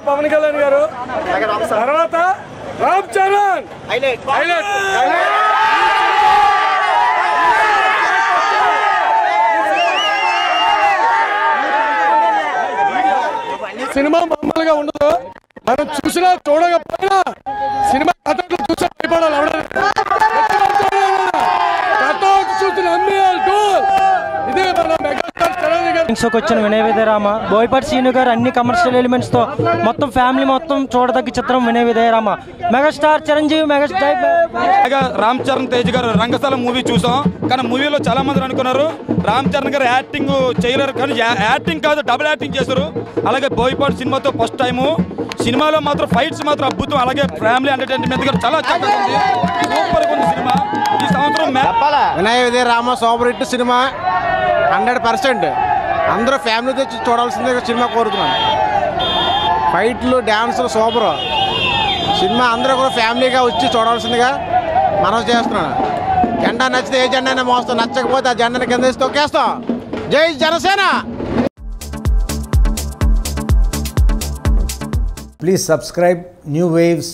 పవన్ కళ్యాణ్ గారు, తర్వాత రామ్ చరణ్ సినిమా మామూలుగా ఉండదు. మనం చూసినా చూడకపోయినా సినిమా కథలు చూసే భయపడాలి. వచ్చిన వినయ విధేయరామ, బోయపాటి శ్రీను గారు అన్ని కమర్షియల్ ఎలిమెంట్స్ తో మొత్తం ఫ్యామిలీ మొత్తం చూడదగ్గ చిత్రం వినయ విధేయరామ. మెగాస్టార్ చిరంజీవి, రామ్ చరణ్ తేజ్ గారు రంగస్థలం మూవీ చూసాం. కానీ మూవీలో చాలా మంది అనుకున్నారు రామ్ చరణ్ గారు యాక్టింగ్ చేయలేరు, కానీ యాక్టింగ్ కాదు డబుల్ యాక్టింగ్ చేశారు. అలాగే బోయపాటి సినిమాతో ఫస్ట్ టైము సినిమాలో మాత్రం ఫైట్స్ మాత్రం అద్భుతం. అలాగే ఫ్యామిలీ ఎంటర్టైన్మెంట్ గారు చాలా చక్కగా ఉంది, సూపర్ ఉంది సినిమా. ఈ సంవత్సరం వినయ విధేయరామ సూపర్ హిట్ సినిమా 100%. అందరూ ఫ్యామిలీతో చూడాల్సిందే సినిమా కోరుతున్నాను. ఫైట్లు డ్యాన్సులు సూపర్ సినిమా, అందరూ కూడా ఫ్యామిలీగా వచ్చి చూడాల్సిందిగా మనం చేస్తున్నాను. జెండా నచ్చితే ఏ జెండా అయినా మోస్తాం, నచ్చకపోతే ఆ జెండాని కింద వేసి తొక్కేస్తాం. జై Janasena. Please subscribe new waves.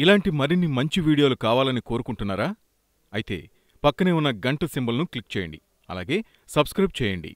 ఇలాంటి మరిన్ని మంచి వీడియోలు కావాలని కోరుకుంటున్నారా? అయితే పక్కనే ఉన్న గంట సింబల్ను క్లిక్ చేయండి. అలాగే సబ్స్క్రైబ్ చేయండి.